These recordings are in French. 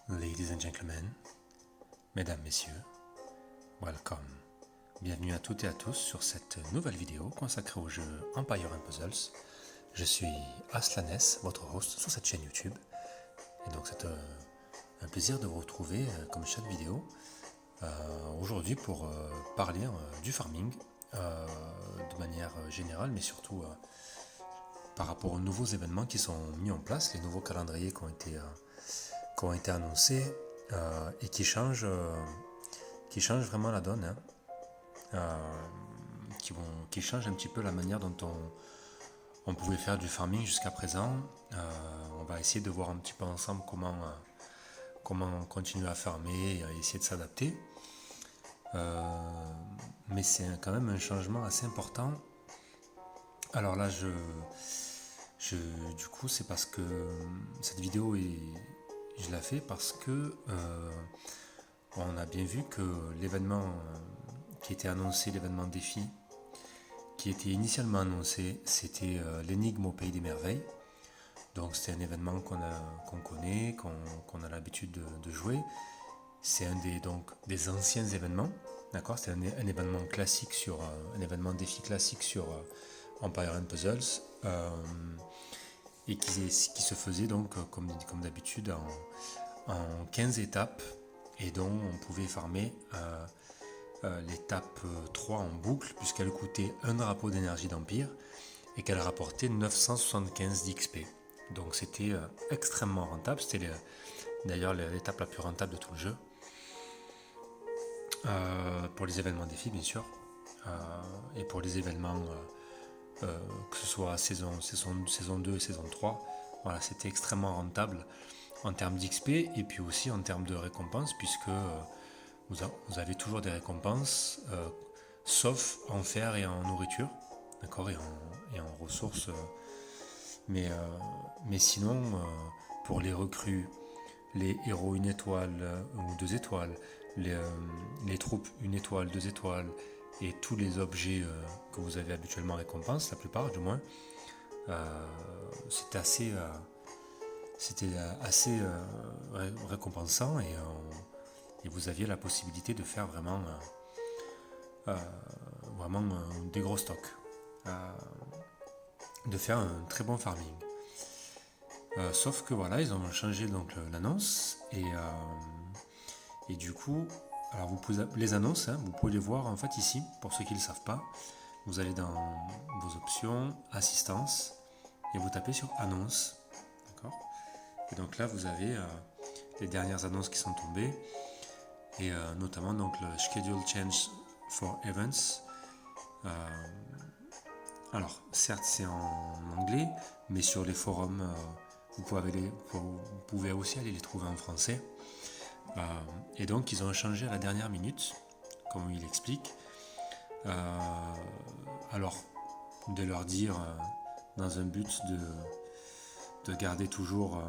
Ladies and gentlemen, mesdames, messieurs, welcome. Bienvenue à toutes et à tous sur cette nouvelle vidéo consacrée au jeu Empire & Puzzles. Je suis Aslanes, votre host sur cette chaîne YouTube. Et donc c'est un plaisir de vous retrouver comme chaque vidéo aujourd'hui pour parler du farming de manière générale, mais surtout par rapport aux nouveaux événements qui sont mis en place, les nouveaux calendriers qui ont été annoncés et qui changent vraiment la donne, qui changent un petit peu la manière dont on pouvait faire du farming jusqu'à présent. On va essayer de voir un petit peu ensemble comment continuer à farmer et essayer de s'adapter. Mais c'est quand même un changement assez important. Alors là, du coup, c'est parce que cette vidéo je la fais parce que on a bien vu que l'événement qui était annoncé, l'événement défi, qui était initialement annoncé, c'était l'énigme au Pays des Merveilles. Donc c'est un événement qu'on connaît, qu'on a l'habitude de jouer. C'est des anciens événements, d'accord. C'est un événement classique un événement défi classique sur Empire & Puzzles. Et qui se faisait donc comme d'habitude en 15 étapes et dont on pouvait farmer l'étape 3 en boucle puisqu'elle coûtait un drapeau d'énergie d'Empire et qu'elle rapportait 975 d'XP. Donc c'était extrêmement rentable, c'était d'ailleurs l'étape la plus rentable de tout le jeu. Pour les événements défis bien sûr, et pour les événements que ce soit saison 2 et saison 3, voilà, c'était extrêmement rentable en termes d'XP et puis aussi en termes de récompenses puisque vous avez toujours des récompenses sauf en fer et en nourriture, d'accord, et en ressources, mais sinon pour les recrues, les héros 1 étoile ou 2 étoiles, les troupes 1 étoile, 2 étoiles et tous les objets que vous avez habituellement récompense, la plupart du moins, c'était assez récompensant et vous aviez la possibilité de faire vraiment des gros stocks, de faire un très bon farming. Sauf que voilà, ils ont changé donc l'annonce et du coup, alors les annonces, vous pouvez les voir en fait ici, pour ceux qui ne le savent pas. Vous allez dans vos options, assistance, et vous tapez sur annonce. D'accord. Et donc là, vous avez les dernières annonces qui sont tombées, et notamment donc, le Schedule Change for Events. Alors, certes, c'est en anglais, mais sur les forums, vous pouvez aussi aller les trouver en français. Et donc ils ont changé à la dernière minute, comme il explique. Alors, de leur dire, dans un but de garder toujours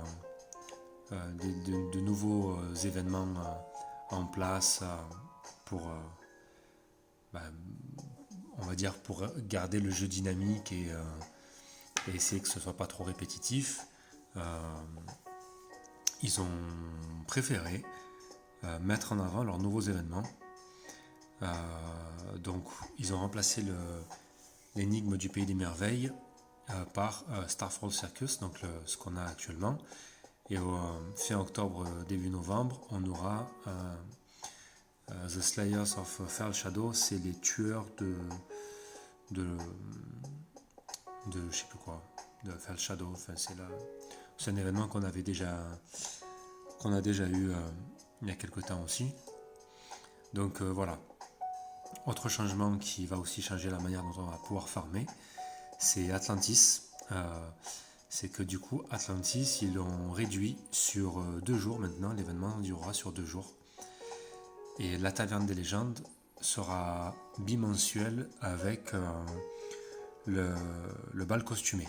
de nouveaux événements en place pour, on va dire, pour garder le jeu dynamique et essayer que ce soit pas trop répétitif. Ils ont préféré mettre en avant leurs nouveaux événements. Donc ils ont remplacé l'énigme du Pays des Merveilles par Starfall Circus, donc ce qu'on a actuellement. Et fin octobre, début novembre, on aura The Slayers of Fell Shadow, c'est les tueurs de je sais plus quoi, de Fell Shadow. Enfin, c'est un événement qu'on a déjà eu il y a quelque temps aussi. Donc voilà. Autre changement qui va aussi changer la manière dont on va pouvoir farmer, c'est Atlantis. C'est que du coup, Atlantis, ils l'ont réduit sur 2 jours maintenant. L'événement durera sur 2 jours. Et la taverne des légendes sera bimensuelle avec le bal costumé.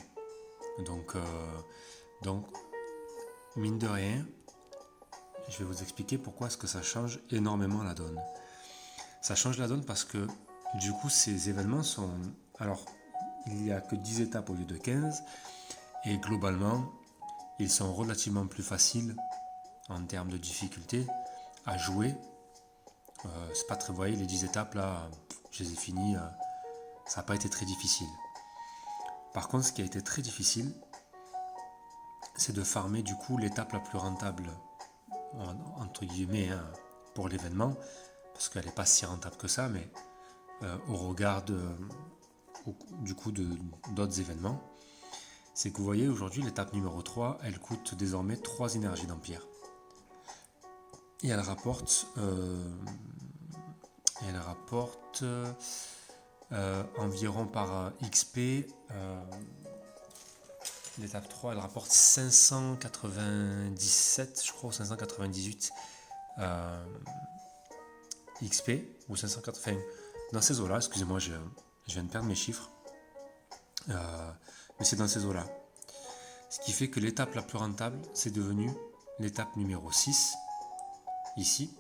Donc, mine de rien, je vais vous expliquer pourquoi est-ce que ça change énormément la donne. Ça change la donne parce que du coup ces événements sont... Alors il n'y a que 10 étapes au lieu de 15 et globalement ils sont relativement plus faciles en termes de difficulté à jouer. C'est pas très, vous voyez, les 10 étapes là, je les ai finies, ça n'a pas été très difficile. Par contre, ce qui a été très difficile, c'est de farmer du coup l'étape la plus rentable, entre guillemets, hein, pour l'événement, parce qu'elle n'est pas si rentable que ça, mais au regard du coup d'autres événements, c'est que vous voyez aujourd'hui l'étape numéro 3, elle coûte désormais 3 énergies d'empire. Et elle rapporte, environ par XP, l'étape 3, elle rapporte 597, je crois, ou 598 XP, ou 580, dans ces eaux-là, excusez-moi, je viens de perdre mes chiffres, mais c'est dans ces eaux-là. Ce qui fait que l'étape la plus rentable, c'est devenu l'étape numéro 6, ici.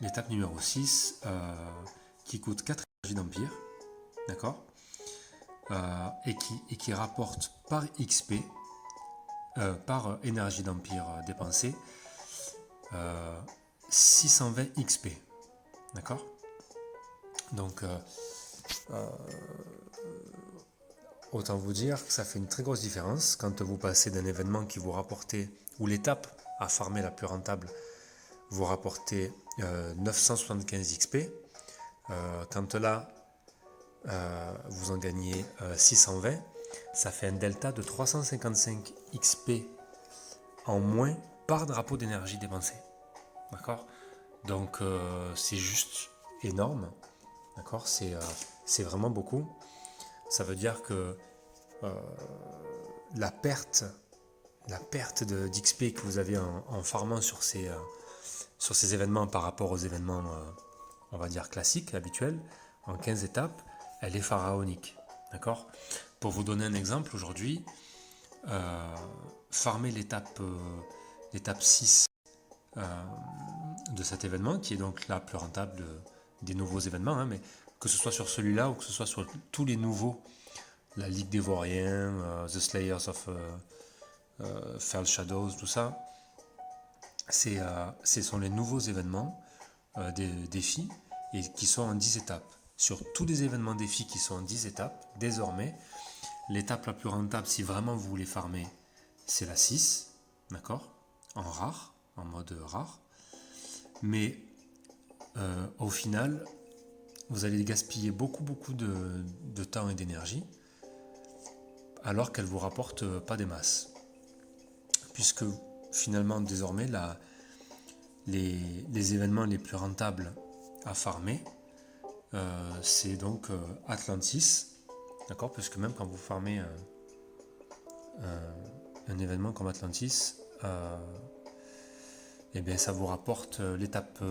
L'étape numéro 6, qui coûte 4 énergies d'empire, d'accord, et qui rapporte par XP, par énergie d'empire dépensée, 620 XP, d'accord. Donc, autant vous dire que ça fait une très grosse différence quand vous passez d'un événement qui vous rapportait, ou l'étape à farmer la plus rentable vous rapportez 975 XP, quand là vous en gagnez 620, ça fait un delta de 355 XP en moins par drapeau d'énergie dépensé, d'accord. Donc c'est juste énorme, d'accord, c'est vraiment beaucoup. Ça veut dire que la perte d'XP que vous avez en farmant sur ces événements par rapport aux événements, on va dire classiques, habituels, en 15 étapes, elle est pharaonique, d'accord. Pour vous donner un exemple, aujourd'hui, farmer l'étape 6 de cet événement, qui est donc la plus rentable des nouveaux événements, hein, mais que ce soit sur celui-là ou que ce soit sur tous les nouveaux, la Ligue des Vauriens, The Slayers of Fell Shadows, tout ça, ce sont les nouveaux événements des défis et qui sont en 10 étapes. Sur tous les événements défis qui sont en 10 étapes, désormais, l'étape la plus rentable, si vraiment vous voulez farmer, c'est la 6, d'accord, en rare, en mode rare. Mais au final, vous allez gaspiller beaucoup de temps et d'énergie, alors qu'elle ne vous rapporte pas des masses. Puisque finalement, désormais, les événements les plus rentables à farmer, c'est donc Atlantis, d'accord, puisque même quand vous farmez un événement comme Atlantis, eh bien, ça vous rapporte l'étape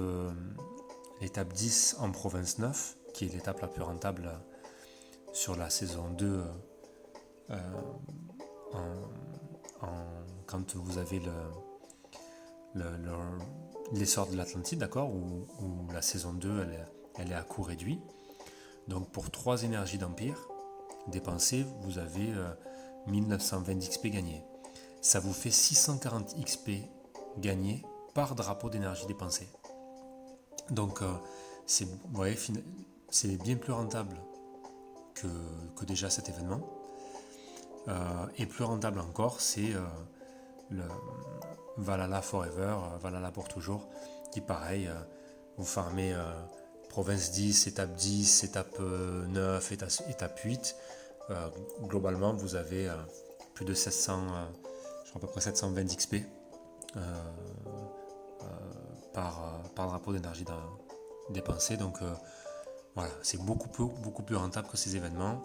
10 en province 9, qui est l'étape la plus rentable sur la saison 2, quand vous avez l'essor de l'Atlantide, d'accord, où la saison 2 elle est à coût réduit. Donc pour 3 énergies d'empire dépensées, vous avez 1920 XP gagnés. Ça vous fait 640 XP gagnés par drapeau d'énergie dépensée. Donc c'est bien plus rentable que déjà cet événement. Et plus rentable encore, c'est le Valhalla Forever, Valhalla pour toujours, qui pareil, vous farmez province 10, étape 10, étape 9, étape 8. Globalement, vous avez plus de 700, je crois à peu près 720 XP par drapeau d'énergie dépensé. Donc voilà, c'est beaucoup plus rentable que ces événements.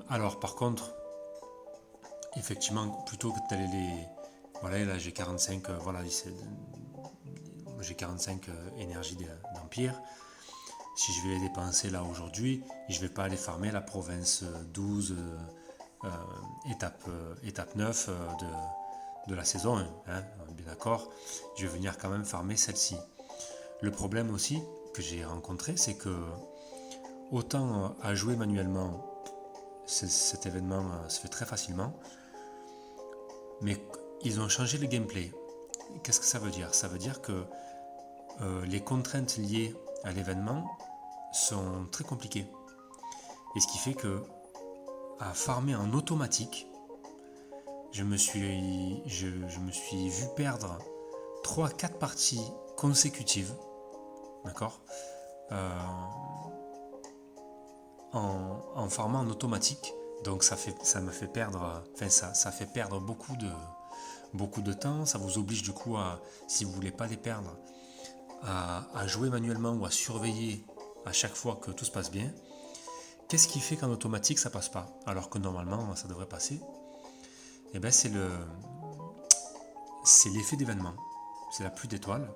Alors par contre, effectivement, plutôt que d'aller voilà, là j'ai 45, j'ai 45 énergies d'empire. Si je vais les dépenser là aujourd'hui, je ne vais pas aller farmer la province 12, étape 9 de la saison 1, hein, bien d'accord. Je vais venir quand même farmer celle-ci. Le problème aussi que j'ai rencontré, c'est que autant à jouer manuellement, cet événement se fait très facilement. mais ils ont changé le gameplay. Qu'est-ce que ça veut dire? Ça veut dire que les contraintes liées à l'événement sont très compliquées. Et ce qui fait que à farmer en automatique, je me suis vu perdre 3-4 parties consécutives, d'accord, euh, en farmant en automatique. Donc ça me fait perdre, ça fait perdre beaucoup de temps. Ça vous oblige du coup à, si vous voulez pas les perdre, à jouer manuellement ou à surveiller à chaque fois que tout se passe bien. Qu'est-ce qui fait qu'en automatique ça passe pas alors que normalement ça devrait passer? Eh bien c'est l'effet d'événement, c'est la pluie d'étoiles.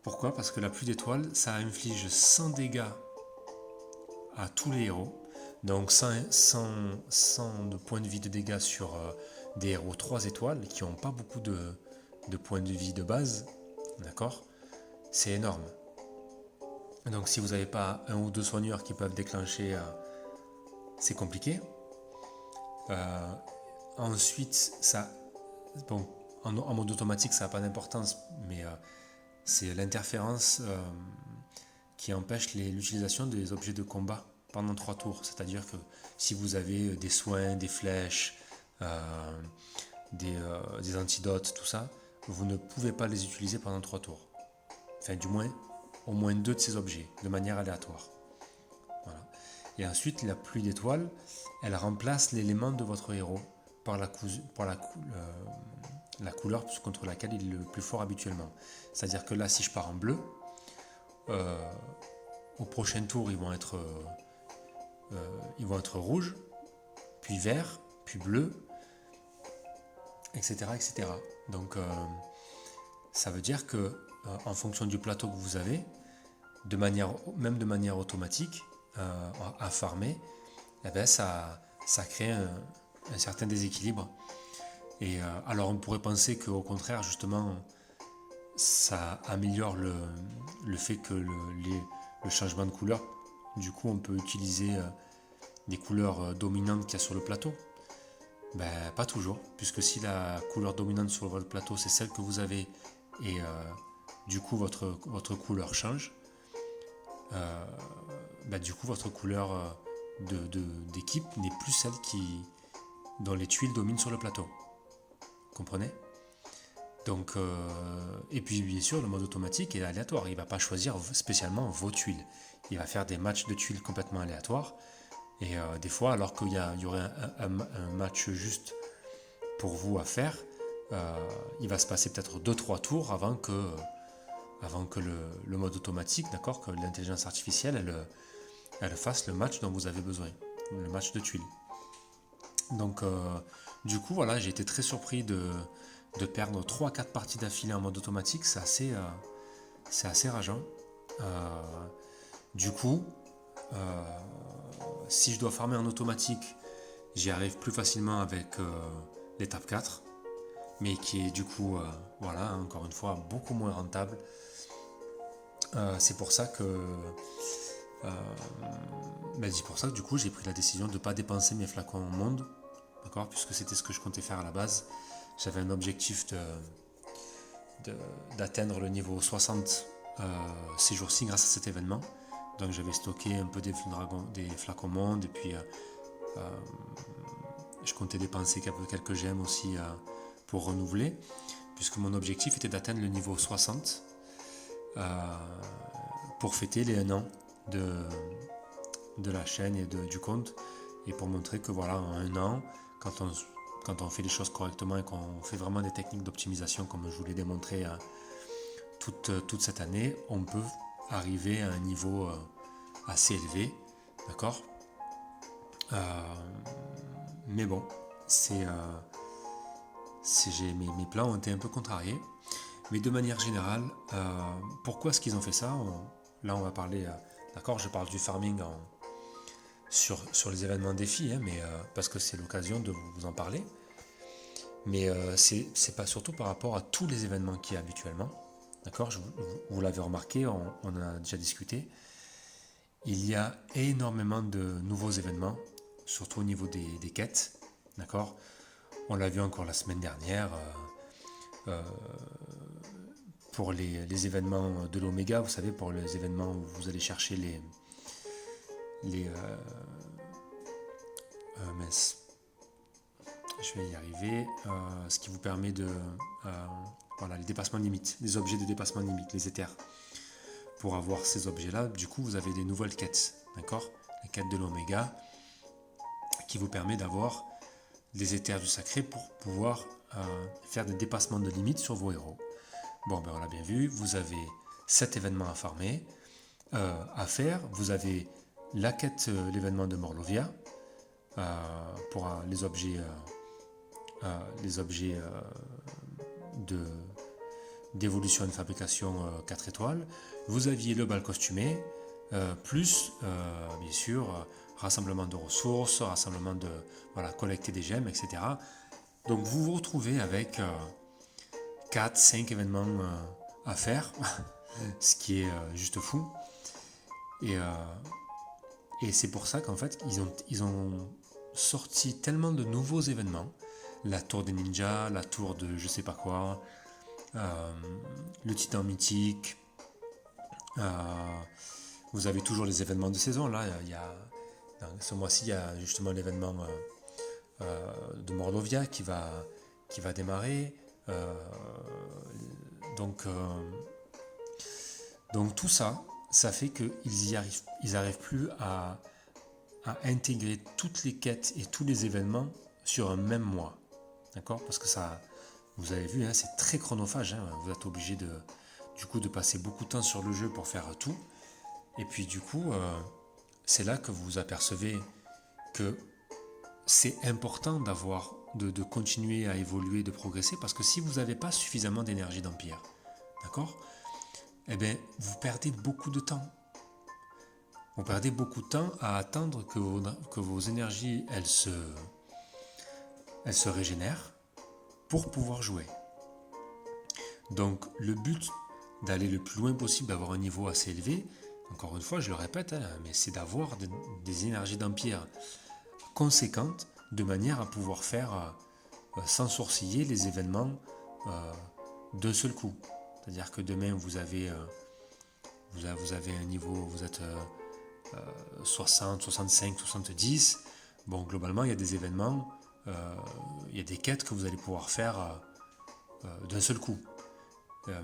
Pourquoi? Parce que la pluie d'étoiles, ça inflige 100 dégâts à tous les héros. Donc 100 de points de vie de dégâts sur des héros 3 étoiles qui n'ont pas beaucoup de points de vie de base. D'accord? C'est énorme. Donc si vous n'avez pas un ou deux soigneurs qui peuvent déclencher, c'est compliqué. Ensuite, ça, bon, en mode automatique, ça n'a pas d'importance, mais c'est l'interférence qui empêche l'utilisation des objets de combat pendant 3 tours. C'est-à-dire que si vous avez des soins, des flèches, des antidotes, tout ça, vous ne pouvez pas les utiliser pendant 3 tours. Enfin, du moins, au moins 2 de ces objets, de manière aléatoire. Voilà. Et ensuite, la pluie d'étoiles, elle remplace l'élément de votre héros par la couleur contre laquelle il est le plus fort habituellement. C'est-à-dire que là, si je pars en bleu, au prochain tour, ils vont être rouges, puis vert, puis bleu, etc. etc. Donc, ça veut dire que en fonction du plateau que vous avez, même de manière automatique, à farmer, eh ben ça crée un certain déséquilibre. Et alors on pourrait penser qu'au contraire, justement, ça améliore le fait que le changement de couleur, du coup on peut utiliser des couleurs dominantes qu'il y a sur le plateau. Ben, pas toujours, puisque si la couleur dominante sur votre plateau c'est celle que vous avez et du coup votre couleur change, ben, du coup votre couleur d'équipe n'est plus celle dont les tuiles dominent sur le plateau. Comprenez? Donc, et puis bien sûr le mode automatique est aléatoire, il ne va pas choisir spécialement vos tuiles, il va faire des matchs de tuiles complètement aléatoires. Et des fois, alors qu'il y aurait un match juste pour vous à faire, il va se passer peut-être 2-3 tours avant que le mode automatique, d'accord, que l'intelligence artificielle, elle fasse le match dont vous avez besoin, le match de tuiles. Donc, du coup, voilà, j'ai été très surpris de perdre 3-4 parties d'affilée en mode automatique, c'est assez rageant. Du coup, si je dois farmer en automatique, j'y arrive plus facilement avec l'étape 4, mais qui est du coup, voilà, encore une fois, beaucoup moins rentable. C'est pour ça que du coup j'ai pris la décision de ne pas dépenser mes flacons au monde, d'accord, puisque c'était ce que je comptais faire à la base. J'avais un objectif d'atteindre le niveau 60 ces jours-ci grâce à cet événement. Donc j'avais stocké un peu des flacons monde et puis je comptais dépenser quelques gemmes aussi pour renouveler, puisque mon objectif était d'atteindre le niveau 60 pour fêter les 1 an de la chaîne et du compte, et pour montrer que voilà, en 1 an, quand on fait les choses correctement et qu'on fait vraiment des techniques d'optimisation comme je vous l'ai démontré toute cette année, on peut arriver à un niveau assez élevé, d'accord. Mais bon, mes plans ont été un peu contrariés. Mais de manière générale, pourquoi est-ce qu'ils ont fait ça? Là, on va parler, d'accord, je parle du farming sur les événements défis, hein, mais parce que c'est l'occasion de vous en parler. Mais c'est pas surtout par rapport à tous les événements qu'il y a habituellement. D'accord, vous l'avez remarqué, on en a déjà discuté. Il y a énormément de nouveaux événements, surtout au niveau des quêtes. D'accord, On l'a vu encore la semaine dernière pour les événements de l'Oméga, vous savez, pour les événements où vous allez chercher les mince, je vais y arriver, ce qui vous permet de voilà, les dépassements limites, les objets de dépassement limite, les éthers. Pour avoir ces objets-là, du coup, vous avez des nouvelles quêtes, d'accord? La quête de l'Oméga, qui vous permet d'avoir des éthers du sacré pour pouvoir faire des dépassements de limites sur vos héros. Bon, ben on l'a bien vu, vous avez 7 événements à farmer, à faire. Vous avez la quête, l'événement de Morlovia, pour les objets de d'évolution et de fabrication 4 étoiles. Vous aviez le bal costumé, plus bien sûr rassemblement de ressources, rassemblement de voilà, collecter des gemmes, etc. Donc vous vous retrouvez avec 4-5 événements à faire, ce qui est juste fou. Et c'est pour ça qu'en fait ils ont sorti tellement de nouveaux événements, la tour des ninjas, la tour de je sais pas quoi, le titan mythique, vous avez toujours les événements de saison. Là, ce mois-ci, il y a justement l'événement de Morlovia qui va démarrer. Donc, donc tout ça, ça fait ils n'arrivent plus à intégrer toutes les quêtes et tous les événements sur un même mois. D'accord? Parce que ça, vous avez vu, hein, c'est très chronophage. Hein, vous êtes obligé de passer beaucoup de temps sur le jeu pour faire tout. Et puis du coup, c'est là que vous vous apercevez que c'est important de continuer à évoluer, de progresser, parce que si vous n'avez pas suffisamment d'énergie d'empire, d'accord, eh bien, vous perdez beaucoup de temps. Vous perdez beaucoup de temps à attendre que vos énergies, elles se régénèrent pour pouvoir jouer. Donc, le but d'aller le plus loin possible, d'avoir un niveau assez élevé, encore une fois, je le répète, hein, mais c'est d'avoir des énergies d'empire conséquentes de manière à pouvoir faire sans sourciller les événements d'un seul coup. C'est-à-dire que demain, vous avez un niveau, vous êtes 60, 65, 70. Bon, globalement, il y a des événements, il y a des quêtes que vous allez pouvoir faire d'un seul coup.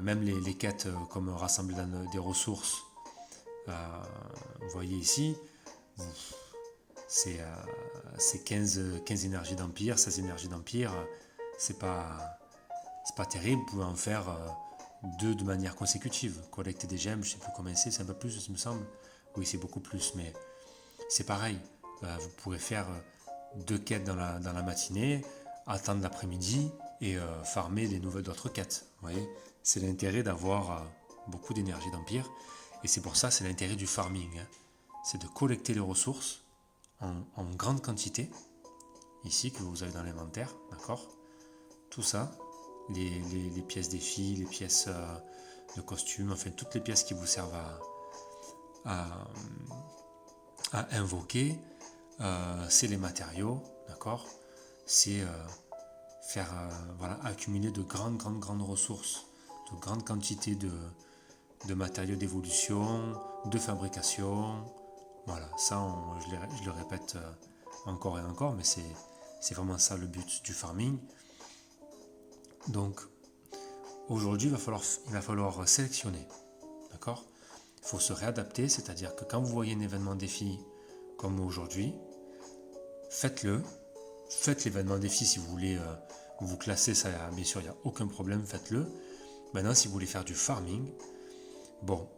Même les quêtes comme rassembler des ressources, vous voyez ici, c'est 15 énergies d'empire, 16 énergies d'empire, c'est pas terrible, vous pouvez en faire deux de manière consécutive. Collecter des gemmes, je sais plus combien c'est un peu plus, il me semble. Oui, c'est beaucoup plus, mais c'est pareil. Vous pourrez faire deux quêtes dans la matinée, attendre l'après-midi et farmer les nouvelles d'autres quêtes. Vous voyez, c'est l'intérêt d'avoir beaucoup d'énergie d'empire. Et c'est pour ça, c'est l'intérêt du farming. Hein. C'est de collecter les ressources en grande quantité, ici, que vous avez dans l'inventaire, d'accord? Tout ça, les pièces défis, les pièces de costume, enfin toutes les pièces qui vous servent à invoquer, c'est les matériaux, d'accord? C'est faire voilà, accumuler de grandes ressources, de grandes quantités de matériaux d'évolution, de fabrication. Voilà, ça je le répète encore et encore, mais c'est vraiment ça le but du farming. Donc aujourd'hui, il va falloir sélectionner, d'accord? Il faut se réadapter, c'est-à-dire que quand vous voyez un événement défi comme aujourd'hui, faites-le. Faites l'événement défi si vous voulez vous classer, ça, bien sûr, il n'y a aucun problème, faites-le. Maintenant, si vous voulez faire du farming, bon,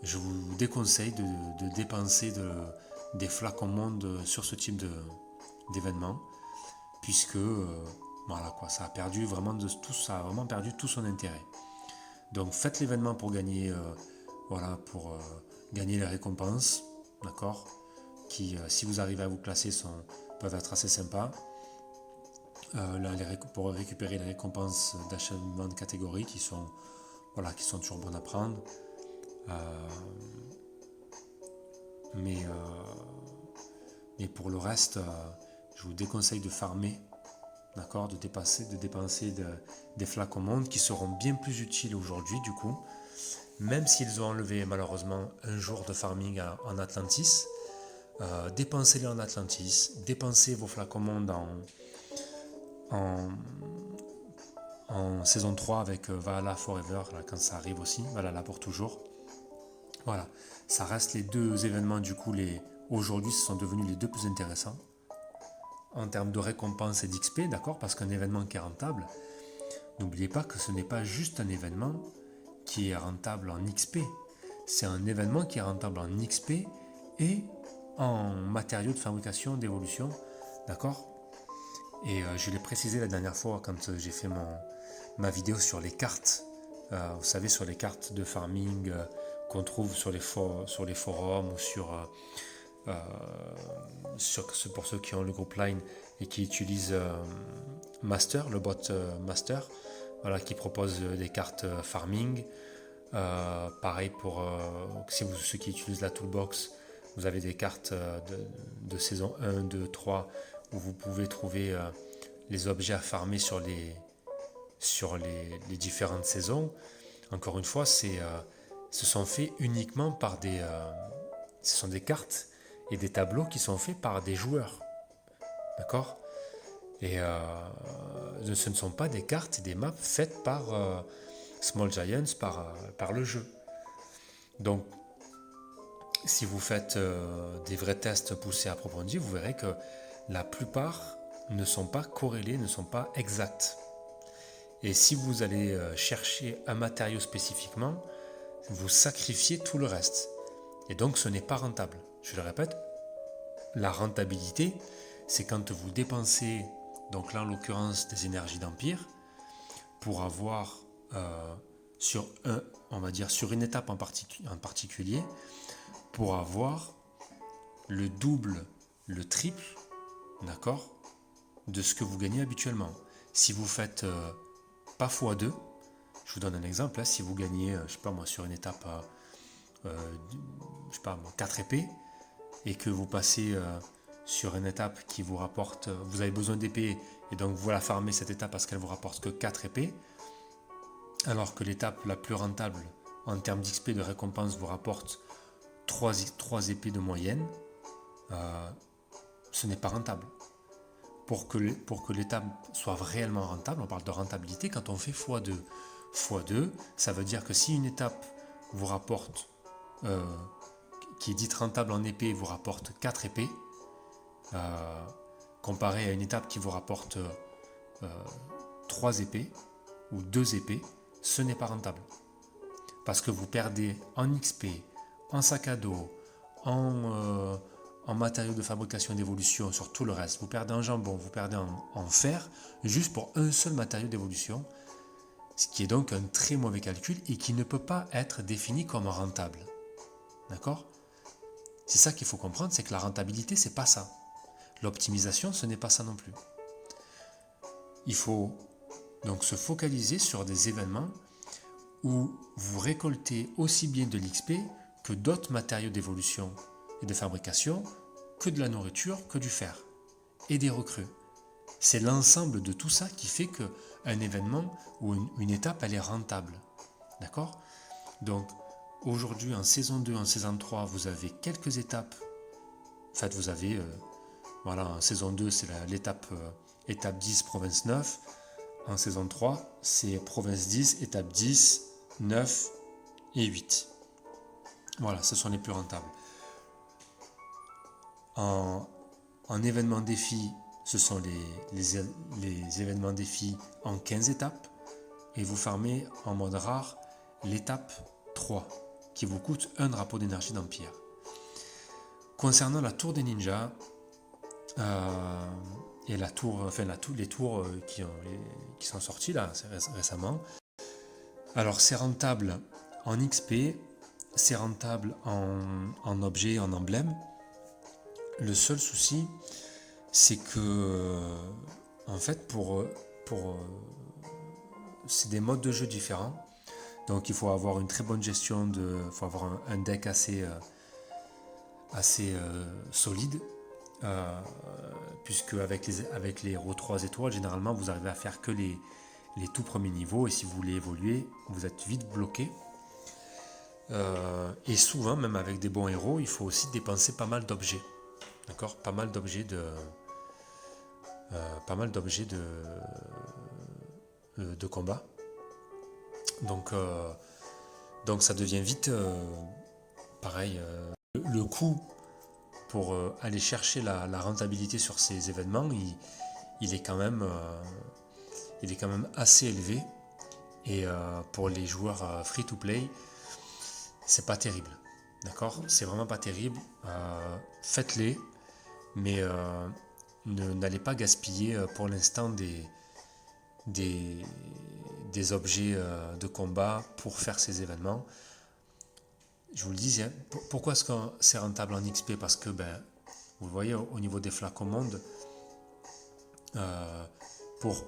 je vous déconseille de dépenser des flacons monde sur ce type d'événement, puisque voilà quoi, ça a vraiment perdu tout son intérêt. Donc faites l'événement pour gagner, gagner les récompenses, d'accord, qui si vous arrivez à vous classer peuvent être assez sympas. Pour récupérer les récompenses d'achèvement de catégorie qui sont toujours bonnes à prendre. Mais pour le reste, je vous déconseille de farmer d'accord, de dépenser des flacons monde qui seront bien plus utiles aujourd'hui du coup, même s'ils ont enlevé malheureusement un jour de farming en Atlantis. Dépensez-les en Atlantis, dépensez vos flacons monde en, en saison 3 avec Valhalla Forever, là, quand ça arrive aussi, Valhalla pour toujours. Voilà, ça reste les deux événements du coup, aujourd'hui ce sont devenus les deux plus intéressants en termes de récompense et d'XP, d'accord, parce qu'un événement qui est rentable, n'oubliez pas que ce n'est pas juste un événement qui est rentable en XP, c'est un événement qui est rentable en XP et en matériaux de fabrication, d'évolution, d'accord. Et je l'ai précisé la dernière fois quand j'ai fait ma vidéo sur les cartes, vous savez, sur les cartes de farming qu'on trouve sur les forums ou pour ceux qui ont le groupe Line et qui utilisent Master, le bot Master, voilà, qui propose des cartes farming. Pareil pour ceux qui utilisent la toolbox, vous avez des cartes de saison 1, 2, 3 où vous pouvez trouver les objets à farmer sur les différentes saisons. Encore une fois, ce sont faits uniquement par ce sont des cartes et des tableaux qui sont faits par des joueurs, d'accord. Et ce ne sont pas des cartes et des maps faites par Small Giants, par le jeu. Donc, si vous faites des vrais tests poussés approfondis, vous verrez que la plupart ne sont pas corrélés, ne sont pas exacts. Et si vous allez chercher un matériau spécifiquement, vous sacrifiez tout le reste. Et donc ce n'est pas rentable. Je le répète, la rentabilité, c'est quand vous dépensez, donc là en l'occurrence des énergies d'empire, pour avoir sur une étape en particulier, pour avoir le double, le triple, d'accord, de ce que vous gagnez habituellement. Si vous faites pas x2, je vous donne un exemple, là, si vous gagnez, je sais pas moi, sur une étape, 4 épées, et que vous passez sur une étape qui vous rapporte, vous avez besoin d'épées, et donc vous la farmez cette étape parce qu'elle vous rapporte que 4 épées, alors que l'étape la plus rentable en termes d'XP de récompense vous rapporte 3 épées de moyenne, ce n'est pas rentable. Pour que l'étape soit réellement rentable, on parle de rentabilité quand on fait x2. x2, ça veut dire que si une étape vous rapporte, qui est dite rentable en épée, vous rapporte 4 épées, comparé à une étape qui vous rapporte 3 épées ou 2 épées, ce n'est pas rentable. Parce que vous perdez en XP, en sac à dos, en matériaux de fabrication et d'évolution, sur tout le reste. Vous perdez en jambon, vous perdez en fer, juste pour un seul matériau d'évolution, ce qui est donc un très mauvais calcul et qui ne peut pas être défini comme rentable. D'accord ? C'est ça qu'il faut comprendre, c'est que la rentabilité, c'est pas ça. L'optimisation, ce n'est pas ça non plus. Il faut donc se focaliser sur des événements où vous récoltez aussi bien de l'XP que d'autres matériaux d'évolution et de fabrication, que de la nourriture, que du fer et des recrues. C'est l'ensemble de tout ça qui fait qu'un événement ou une étape, elle est rentable. D'accord ? Donc, aujourd'hui, en saison 2, en saison 3, vous avez quelques étapes. En fait, vous avez, en saison 2, c'est l'étape étape 10, province 9. En saison 3, c'est province 10, étape 10, 9 et 8. Voilà, ce sont les plus rentables. En événement défi, ce sont les événements défi en 15 étapes. Et vous farmez en mode rare l'étape 3, qui vous coûte un drapeau d'énergie d'Empire. Concernant la tour des ninjas, et les tours qui sont sortis là récemment, alors c'est rentable en XP, c'est rentable en objets, en emblèmes. Le seul souci, c'est que, en fait, c'est des modes de jeu différents. Donc, il faut avoir une très bonne gestion il faut avoir un deck assez solide. puisque avec les héros 3 étoiles, généralement vous arrivez à faire que les tout premiers niveaux, et si vous voulez évoluer, vous êtes vite bloqué. Et souvent, même avec des bons héros, il faut aussi dépenser pas mal d'objets. D'accord, pas mal d'objets de combat. Donc, donc ça devient vite pareil. Le coût pour aller chercher la rentabilité sur ces événements, il est quand même, assez élevé. Et pour les joueurs free-to-play, c'est pas terrible. D'accord, c'est vraiment pas terrible. Faites-les, mais n'allez pas gaspiller pour l'instant des, des objets de combat pour faire ces événements. Je vous le dis, hein, pourquoi est-ce que c'est rentable en XP? Parce que, vous voyez, au niveau des flacons monde, pour,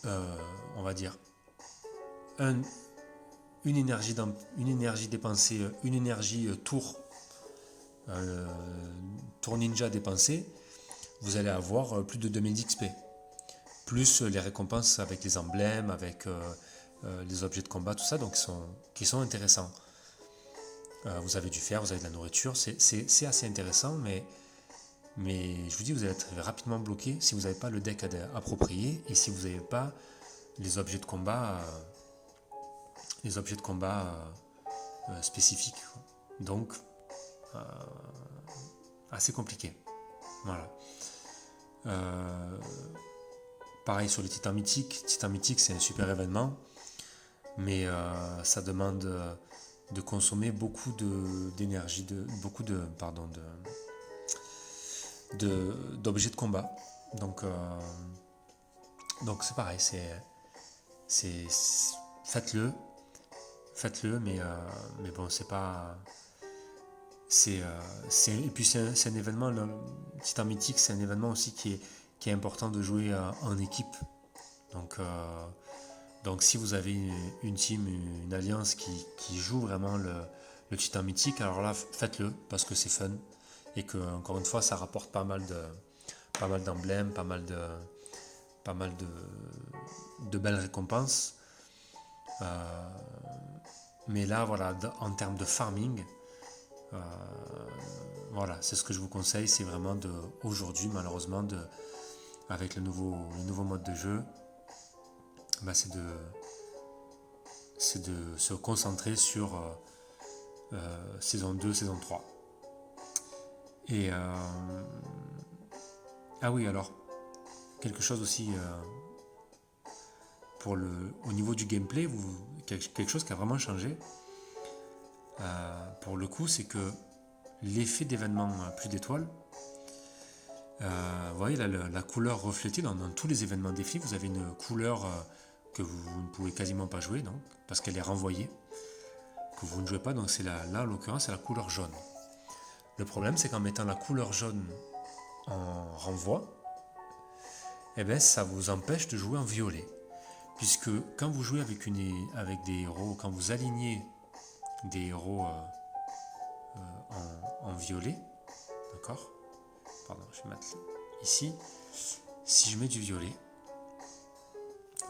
on va dire, un, une énergie dépensée, une énergie tour ninja dépensée, vous allez avoir plus de 2000 XP. Plus les récompenses avec les emblèmes, avec les objets de combat, tout ça, donc qui sont intéressants. Vous avez du fer, vous avez de la nourriture, c'est assez intéressant, mais je vous dis, vous allez être rapidement bloqué si vous n'avez pas le deck approprié et si vous n'avez pas les objets de combat, spécifiques. Donc, assez compliqué. Voilà. Pareil sur les titans mythiques. Titan mythique, c'est un super événement, mais ça demande de consommer beaucoup d'énergie, d'objets de combat. Donc c'est pareil, faites-le, mais bon, c'est pas, et puis c'est un événement, le Titan mythique, c'est un événement aussi qui est important de jouer en équipe. Donc si vous avez une team, une alliance qui joue vraiment le Titan mythique, alors là faites-le parce que c'est fun et que encore une fois ça rapporte pas mal d'emblèmes, pas mal de belles récompenses. Mais là voilà, en termes de farming, voilà, c'est ce que je vous conseille, c'est vraiment aujourd'hui malheureusement avec le nouveau mode de jeu, c'est de se concentrer sur saison 2, saison 3. Et ah oui, alors quelque chose aussi au niveau du gameplay, quelque chose qui a vraiment changé. Pour le coup, c'est que l'effet d'événement plus d'étoiles, vous voyez là, la couleur reflétée dans tous les événements défis, vous avez une couleur que vous ne pouvez quasiment pas jouer, donc, parce qu'elle est renvoyée, que vous ne jouez pas, donc c'est là en l'occurrence c'est la couleur jaune. Le problème, c'est qu'en mettant la couleur jaune en renvoi, ça vous empêche de jouer en violet, puisque quand vous jouez avec des héros, quand vous alignez des héros en violet, d'accord, pardon, je vais mettre ici, si je mets du violet,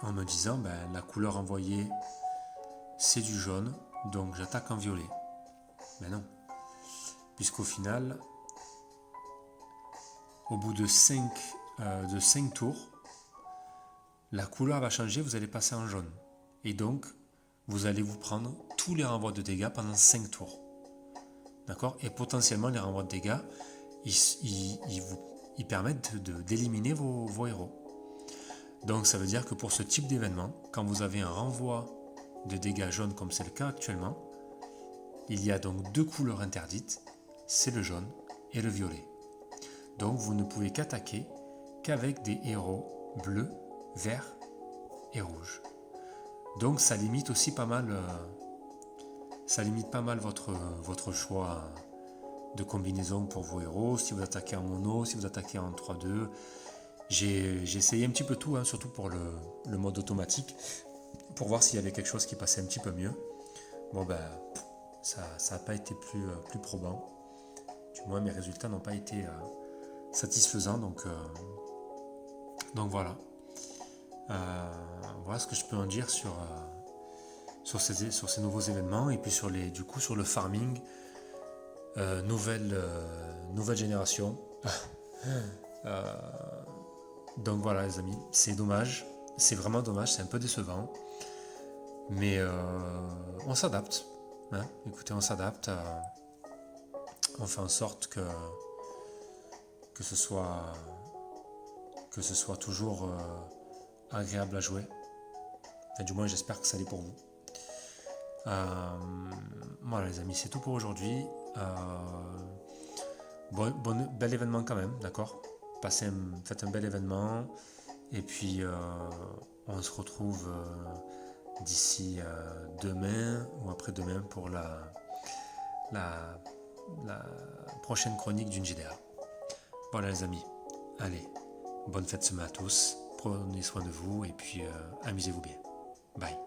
en me disant la couleur envoyée c'est du jaune, donc j'attaque en violet. Mais non, puisqu'au final, au bout de 5 tours, la couleur va changer, vous allez passer en jaune. Et donc, vous allez vous prendre tous les renvois de dégâts pendant 5 tours. D'accord? Et potentiellement, les renvois de dégâts, ils permettent d'éliminer vos héros. Donc ça veut dire que pour ce type d'événement, quand vous avez un renvoi de dégâts jaunes comme c'est le cas actuellement, il y a donc 2 couleurs interdites, c'est le jaune et le violet. Donc vous ne pouvez qu'attaquer qu'avec des héros bleus, verts et rouges. Donc ça limite aussi pas mal, votre choix de combinaison pour vos héros, si vous attaquez en mono, si vous attaquez en 3-2. J'ai essayé un petit peu tout, surtout pour le mode automatique, pour voir s'il y avait quelque chose qui passait un petit peu mieux. Bon ça n'a pas été plus probant. Du moins mes résultats n'ont pas été satisfaisant. Donc voilà. Voilà ce que je peux en dire sur ces nouveaux événements et puis sur le farming nouvelle génération. Donc voilà les amis, c'est dommage, c'est vraiment dommage, c'est un peu décevant, mais on s'adapte. Hein. Écoutez, on s'adapte, on fait en sorte que ce soit toujours agréable à jouer. Enfin, du moins j'espère que ça l'est pour vous. Voilà les amis, c'est tout pour aujourd'hui. Bel événement quand même, d'accord. Faites un bel événement. Et puis on se retrouve d'ici demain ou après-demain pour la prochaine chronique d'une JDA. Voilà les amis, allez, bonne fête semaine à tous. Prenez soin de vous et puis amusez-vous bien. Bye.